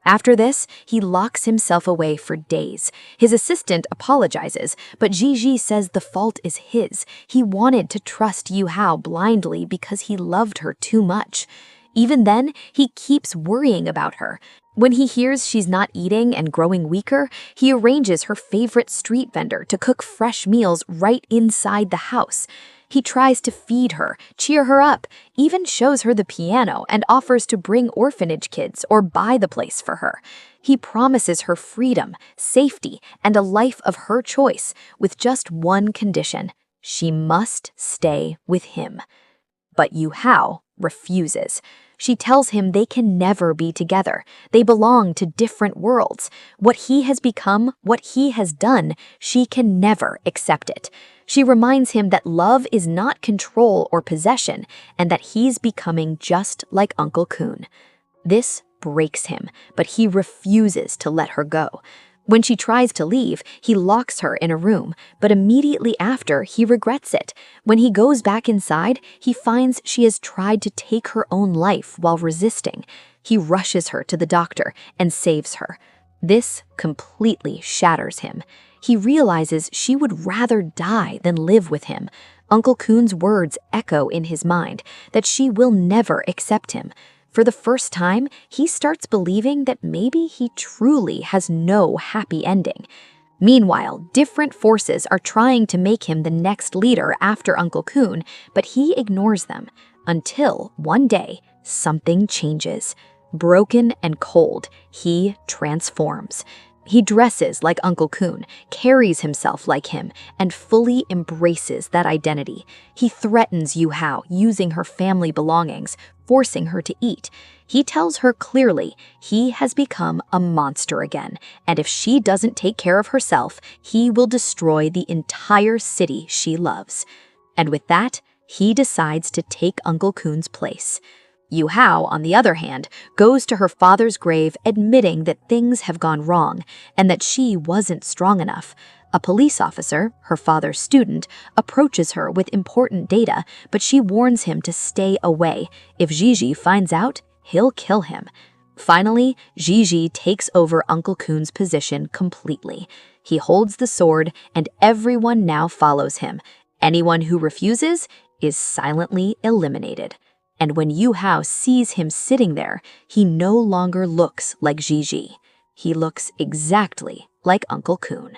After this, he locks himself away for days. His assistant apologizes, but Gigi says the fault is his. He wanted to trust Yu Hao blindly because he loved her too much. Even then, he keeps worrying about her. When he hears she's not eating and growing weaker, he arranges her favorite street vendor to cook fresh meals right inside the house. He tries to feed her, cheer her up, even shows her the piano and offers to bring orphanage kids or buy the place for her. He promises her freedom, safety, and a life of her choice with just one condition. She must stay with him. But Yu Hao refuses. She tells him they can never be together. They belong to different worlds. What he has become, what he has done, she can never accept it. She reminds him that love is not control or possession, and that he's becoming just like Uncle Kun. This breaks him, but he refuses to let her go. When she tries to leave, he locks her in a room, but immediately after, he regrets it. When he goes back inside, he finds she has tried to take her own life while resisting. He rushes her to the doctor and saves her. This completely shatters him. He realizes she would rather die than live with him. Uncle Kun's words echo in his mind that she will never accept him. For the first time, he starts believing that maybe he truly has no happy ending. Meanwhile, different forces are trying to make him the next leader after Uncle Kun, but he ignores them. Until one day, something changes. Broken and cold, he transforms. He dresses like Uncle Kun, carries himself like him, and fully embraces that identity. He threatens Yu Hao, using her family belongings, forcing her to eat. He tells her clearly he has become a monster again, and if she doesn't take care of herself, he will destroy the entire city she loves. And with that, he decides to take Uncle Kun's place. Yu Hao, on the other hand, goes to her father's grave admitting that things have gone wrong and that she wasn't strong enough. A police officer, her father's student, approaches her with important data, but she warns him to stay away. If Gigi finds out, he'll kill him. Finally, Gigi takes over Uncle Kun's position completely. He holds the sword, and everyone now follows him. Anyone who refuses is silently eliminated. And when Yu Hao sees him sitting there, he no longer looks like Gigi. He looks exactly like Uncle Kun.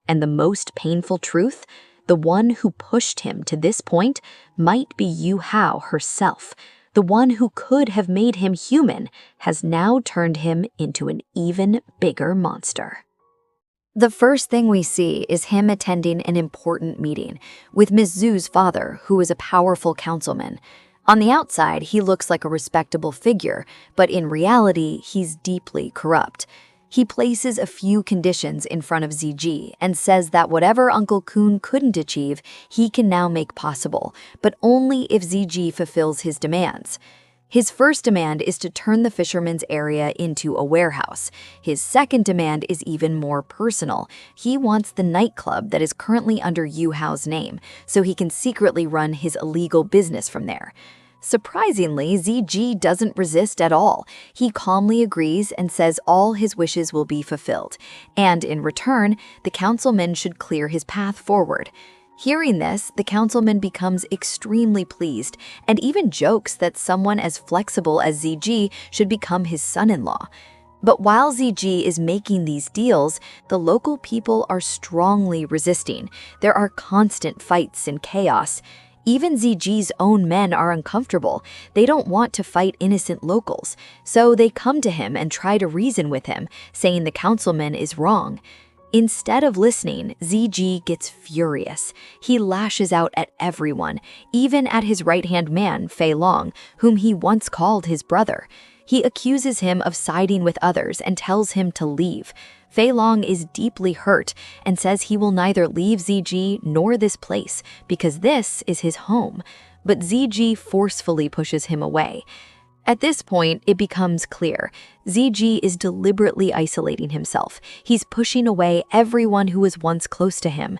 And the most painful truth, the one who pushed him to this point might be Yu Hao herself. The one who could have made him human has now turned him into an even bigger monster. The first thing we see is him attending an important meeting with Miss Zhu's father, who is a powerful councilman. On the outside, he looks like a respectable figure, but in reality, he's deeply corrupt. He places a few conditions in front of ZG and says that whatever Uncle Kun couldn't achieve, he can now make possible, but only if ZG fulfills his demands. His first demand is to turn the fisherman's area into a warehouse. His second demand is even more personal. He wants the nightclub that is currently under Yu Hao's name, so he can secretly run his illegal business from there. Surprisingly, ZG doesn't resist at all. He calmly agrees and says all his wishes will be fulfilled, and in return, the councilman should clear his path forward. Hearing this, the councilman becomes extremely pleased and even jokes that someone as flexible as ZG should become his son-in-law. But while ZG is making these deals, the local people are strongly resisting. There are constant fights and chaos. Even ZG's own men are uncomfortable. They don't want to fight innocent locals, so they come to him and try to reason with him, saying the councilman is wrong. Instead of listening, ZG gets furious. He lashes out at everyone, even at his right-hand man, Fei Long, whom he once called his brother. He accuses him of siding with others and tells him to leave. Fei Long is deeply hurt and says he will neither leave ZG nor this place because this is his home. But ZG forcefully pushes him away. At this point, it becomes clear. ZG is deliberately isolating himself. He's pushing away everyone who was once close to him.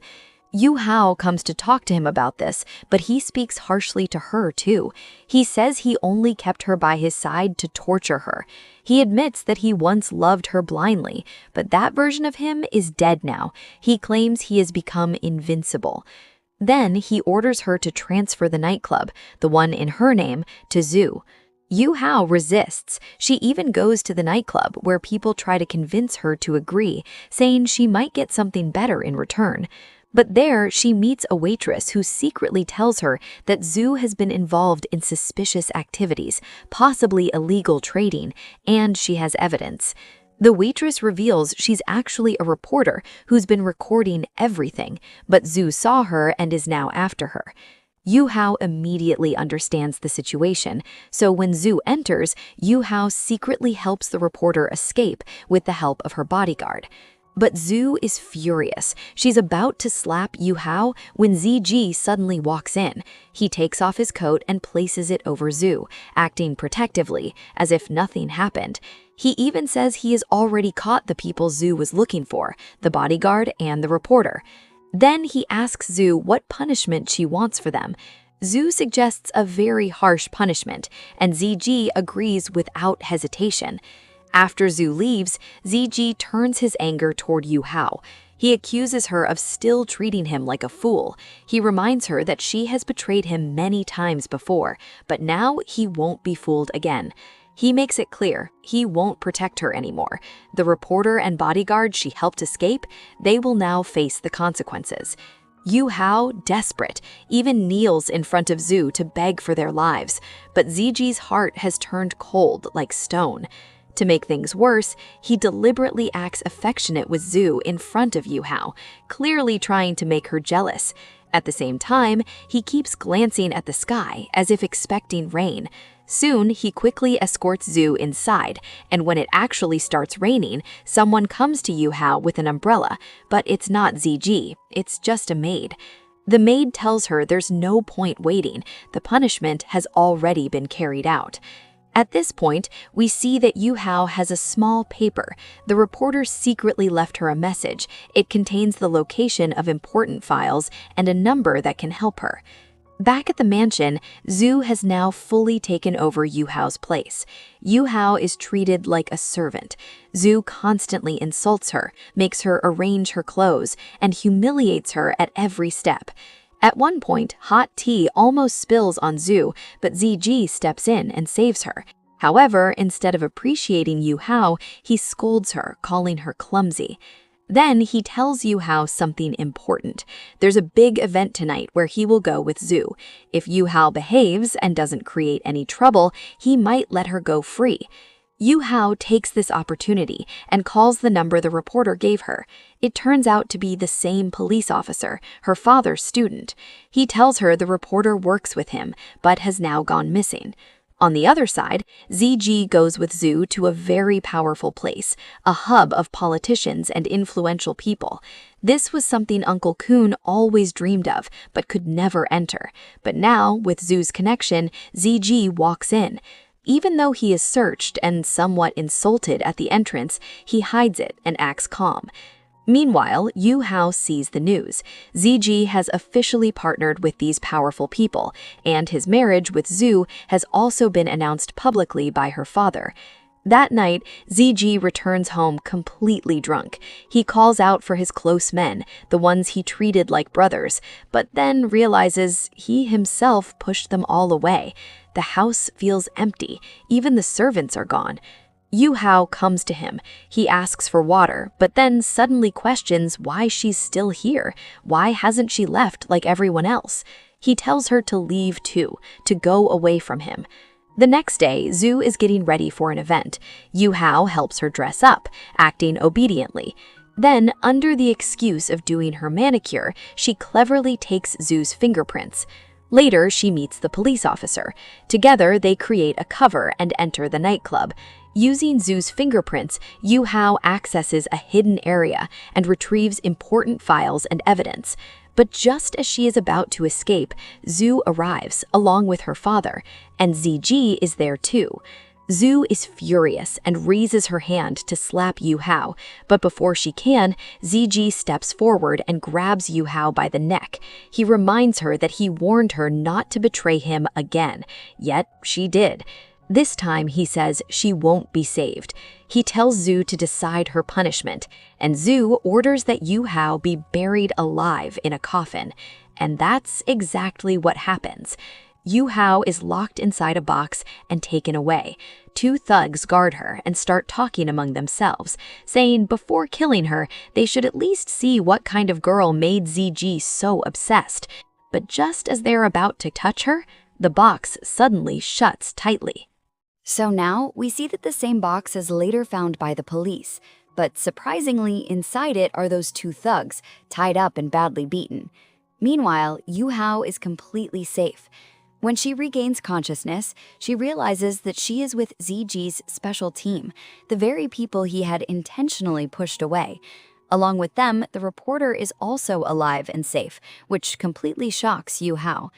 Yu Hao comes to talk to him about this, but he speaks harshly to her too. He says he only kept her by his side to torture her. He admits that he once loved her blindly, but that version of him is dead now. He claims he has become invincible. Then he orders her to transfer the nightclub, the one in her name, to Zhu. Yu Hao resists. She even goes to the nightclub where people try to convince her to agree, saying she might get something better in return. But there, she meets a waitress who secretly tells her that Zhu has been involved in suspicious activities, possibly illegal trading, and she has evidence. The waitress reveals she's actually a reporter who's been recording everything, but Zhu saw her and is now after her. Yu Hao immediately understands the situation, so when Zhu enters, Yu Hao secretly helps the reporter escape with the help of her bodyguard. But Zhu is furious. She's about to slap Yu Hao when ZG suddenly walks in. He takes off his coat and places it over Zhu, acting protectively, as if nothing happened. He even says he has already caught the people Zhu was looking for, the bodyguard and the reporter. Then he asks Zhu what punishment she wants for them. Zhu suggests a very harsh punishment, and ZG agrees without hesitation. After Zhu leaves, ZG turns his anger toward Yu Hao. He accuses her of still treating him like a fool. He reminds her that she has betrayed him many times before, but now he won't be fooled again. He makes it clear he won't protect her anymore. The reporter and bodyguard she helped escape, they will now face the consequences. Yu Hao, desperate, even kneels in front of Zhu to beg for their lives, but ZG's heart has turned cold like stone. To make things worse, he deliberately acts affectionate with Zhu in front of Yu Hao, clearly trying to make her jealous. At the same time, he keeps glancing at the sky as if expecting rain. Soon, he quickly escorts Zhu inside, and when it actually starts raining, someone comes to Yu Hao with an umbrella, but it's not ZG, it's just a maid. The maid tells her there's no point waiting, the punishment has already been carried out. At this point, we see that Yu Hao has a small paper. The reporter secretly left her a message. It contains the location of important files and a number that can help her. Back at the mansion, Zhu has now fully taken over Yu Hao's place. Yu Hao is treated like a servant. Zhu constantly insults her, makes her arrange her clothes, and humiliates her at every step. At one point, hot tea almost spills on Zhu, but ZG steps in and saves her. However, instead of appreciating Yu Hao, he scolds her, calling her clumsy. Then he tells Yu-hao something important. There's a big event tonight where he will go with Zhu. If Yu-hao behaves and doesn't create any trouble, he might let her go free. Yu-hao takes this opportunity and calls the number the reporter gave her. It turns out to be the same police officer, her father's student. He tells her the reporter works with him, but has now gone missing. On the other side, ZG goes with Zhu to a very powerful place, a hub of politicians and influential people. This was something Uncle Kun always dreamed of, but could never enter. But now, with Zhu's connection, ZG walks in. Even though he is searched and somewhat insulted at the entrance, he hides it and acts calm. Meanwhile, Yu-hao sees the news. ZG has officially partnered with these powerful people, and his marriage with Zhu has also been announced publicly by her father. That night, ZG returns home completely drunk. He calls out for his close men, the ones he treated like brothers, but then realizes he himself pushed them all away. The house feels empty. Even the servants are gone. Yu-hao comes to him. He asks for water, but then suddenly questions why she's still here. Why hasn't she left like everyone else? He tells her to leave too, to go away from him. The next day, Zhu is getting ready for an event. Yu-hao helps her dress up, acting obediently. Then, under the excuse of doing her manicure, she cleverly takes Zhu's fingerprints. Later, she meets the police officer. Together, they create a cover and enter the nightclub. Using Zhu's fingerprints, Yu-hao accesses a hidden area and retrieves important files and evidence. But just as she is about to escape, Zhu arrives, along with her father, and ZG is there too. Zhu is furious and raises her hand to slap Yu-hao, but before she can, ZG steps forward and grabs Yu-hao by the neck. He reminds her that he warned her not to betray him again, yet she did. This time, he says she won't be saved. He tells Zhu to decide her punishment, and Zhu orders that Yu-hao be buried alive in a coffin. And that's exactly what happens. Yu-hao is locked inside a box and taken away. Two thugs guard her and start talking among themselves, saying before killing her, they should at least see what kind of girl made ZG so obsessed. But just as they're about to touch her, the box suddenly shuts tightly. So now we see that the same box is later found by the police, but surprisingly, inside it are those two thugs, tied up and badly beaten. Meanwhile, Yu-hao is completely safe. When she regains consciousness, she realizes that she is with ZG's special team, the very people he had intentionally pushed away. Along with them, the reporter is also alive and safe, which completely shocks Yu-hao.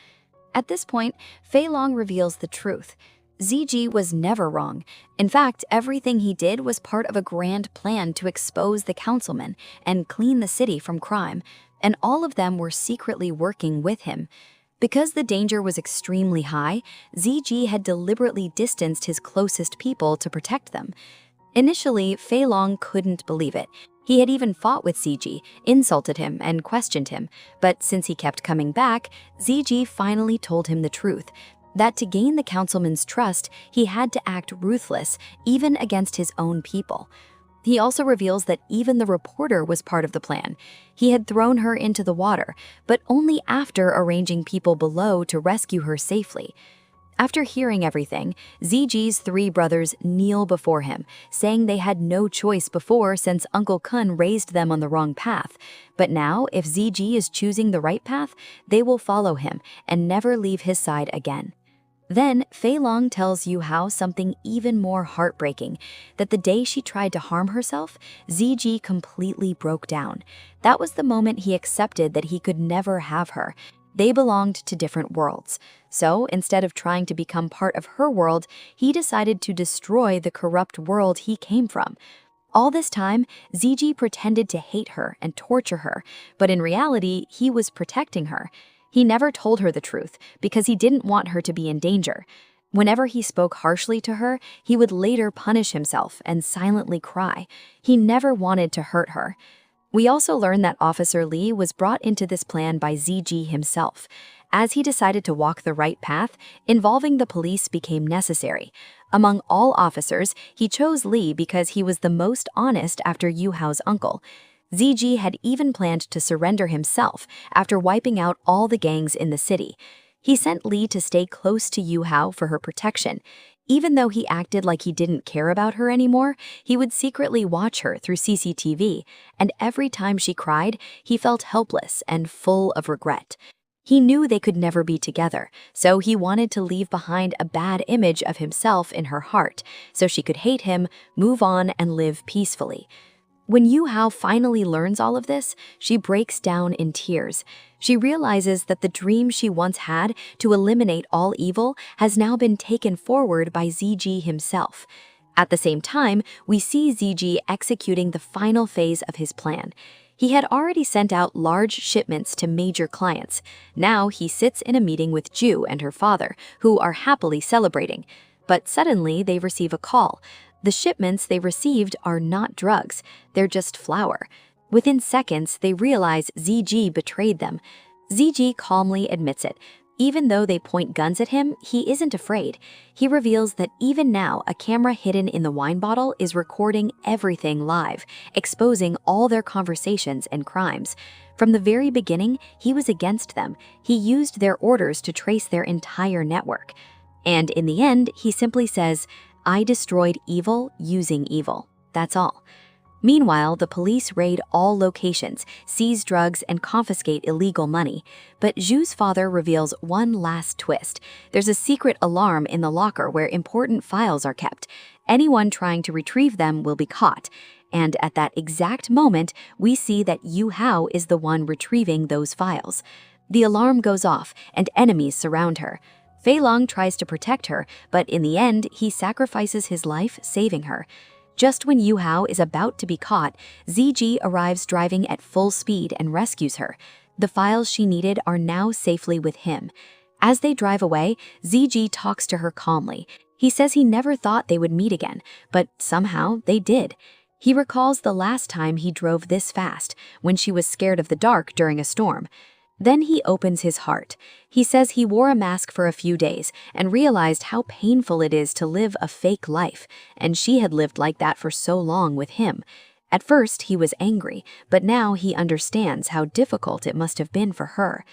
At this point, Fei Long reveals the truth. ZG was never wrong. In fact, everything he did was part of a grand plan to expose the councilmen and clean the city from crime, and all of them were secretly working with him. Because the danger was extremely high, ZG had deliberately distanced his closest people to protect them. Initially, Fei Long couldn't believe it. He had even fought with ZG, insulted him, and questioned him, but since he kept coming back, ZG finally told him the truth. That to gain the councilman's trust, he had to act ruthless, even against his own people. He also reveals that even the reporter was part of the plan. He had thrown her into the water, but only after arranging people below to rescue her safely. After hearing everything, ZG's three brothers kneel before him, saying they had no choice before since Uncle Kun raised them on the wrong path. But now, if ZG is choosing the right path, they will follow him and never leave his side again. Then, Fei Long tells Yu-hao something even more heartbreaking, that the day she tried to harm herself, ZG completely broke down. That was the moment he accepted that he could never have her. They belonged to different worlds. So, instead of trying to become part of her world, he decided to destroy the corrupt world he came from. All this time, ZG pretended to hate her and torture her, but in reality, he was protecting her. He never told her the truth because he didn't want her to be in danger. Whenever he spoke harshly to her, he would later punish himself and silently cry. He never wanted to hurt her. We also learn that Officer Lee was brought into this plan by ZG himself. As he decided to walk the right path, involving the police became necessary. Among all officers, he chose Lee because he was the most honest after Yu-hao's uncle. ZG had even planned to surrender himself after wiping out all the gangs in the city. He sent Lee to stay close to Yu Hao for her protection. Even though he acted like he didn't care about her anymore, he would secretly watch her through CCTV, and every time she cried, he felt helpless and full of regret. He knew they could never be together, so he wanted to leave behind a bad image of himself in her heart, so she could hate him, move on, and live peacefully. When Yu Hao finally learns all of this, she breaks down in tears. She realizes that the dream she once had to eliminate all evil has now been taken forward by ZG himself. At the same time, we see ZG executing the final phase of his plan. He had already sent out large shipments to major clients. Now he sits in a meeting with Ju and her father, who are happily celebrating. But suddenly they receive a call. The shipments they received are not drugs, they're just flour. Within seconds, they realize ZG betrayed them. ZG calmly admits it. Even though they point guns at him, he isn't afraid. He reveals that even now, a camera hidden in the wine bottle is recording everything live, exposing all their conversations and crimes. From the very beginning, he was against them. He used their orders to trace their entire network. And in the end, he simply says, "I destroyed evil using evil. That's all." Meanwhile, the police raid all locations, seize drugs, and confiscate illegal money. But Ju's father reveals one last twist. There's a secret alarm in the locker where important files are kept. Anyone trying to retrieve them will be caught. And at that exact moment, we see that Yu Hao is the one retrieving those files. The alarm goes off, and enemies surround her. Fei Long tries to protect her, but in the end, he sacrifices his life, saving her. Just when Yu Hao is about to be caught, ZG arrives driving at full speed and rescues her. The files she needed are now safely with him. As they drive away, ZG talks to her calmly. He says he never thought they would meet again, but somehow they did. He recalls the last time he drove this fast, when she was scared of the dark during a storm. Then he opens his heart. He says he wore a mask for a few days and realized how painful it is to live a fake life, and she had lived like that for so long with him. At first, he was angry, but now he understands how difficult it must have been for her.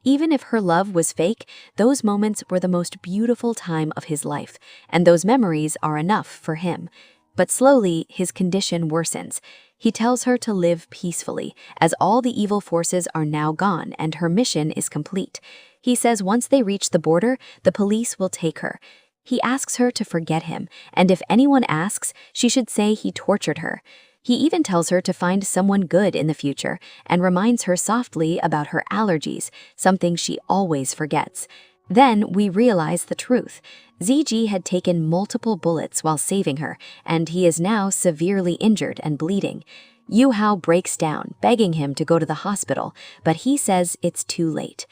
Even if her love was fake, those moments were the most beautiful time of his life, and those memories are enough for him. But slowly, his condition worsens. He tells her to live peacefully, as all the evil forces are now gone and her mission is complete. He says once they reach the border, the police will take her. He asks her to forget him, and if anyone asks, she should say he tortured her. He even tells her to find someone good in the future and reminds her softly about her allergies, something she always forgets. Then we realize the truth. ZG had taken multiple bullets while saving her, and he is now severely injured and bleeding. Yu Hao breaks down, begging him to go to the hospital, but he says it's too late.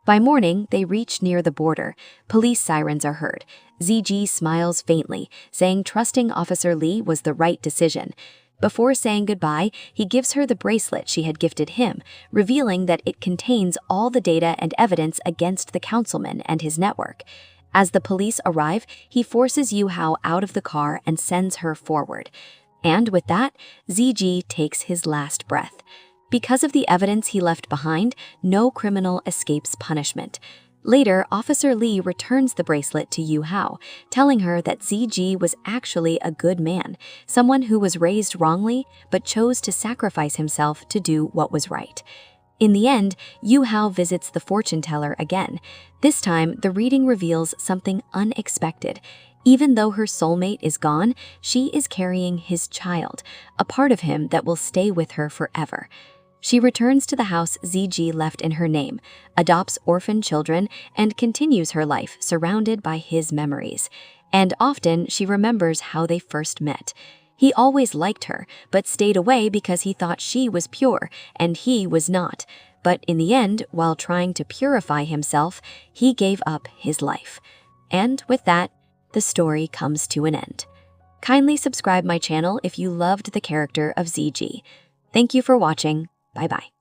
By morning, they reach near the border. Police sirens are heard. ZG smiles faintly, saying trusting Officer Lee was the right decision. Before saying goodbye, he gives her the bracelet she had gifted him, revealing that it contains all the data and evidence against the councilman and his network. As the police arrive, he forces Yu Hao out of the car and sends her forward. And with that, ZG takes his last breath. Because of the evidence he left behind, no criminal escapes punishment. Later, Officer Lee returns the bracelet to Yu Hao, telling her that ZG was actually a good man, someone who was raised wrongly but chose to sacrifice himself to do what was right. In the end, Yu Hao visits the fortune teller again. This time, the reading reveals something unexpected. Even though her soulmate is gone, she is carrying his child, a part of him that will stay with her forever. She returns to the house ZG left in her name, adopts orphan children, and continues her life surrounded by his memories. And often she remembers how they first met. He always liked her, but stayed away because he thought she was pure, and he was not. But in the end, while trying to purify himself, he gave up his life. And with that, the story comes to an end. Kindly subscribe my channel if you loved the character of ZG. Thank you for watching. Bye-bye.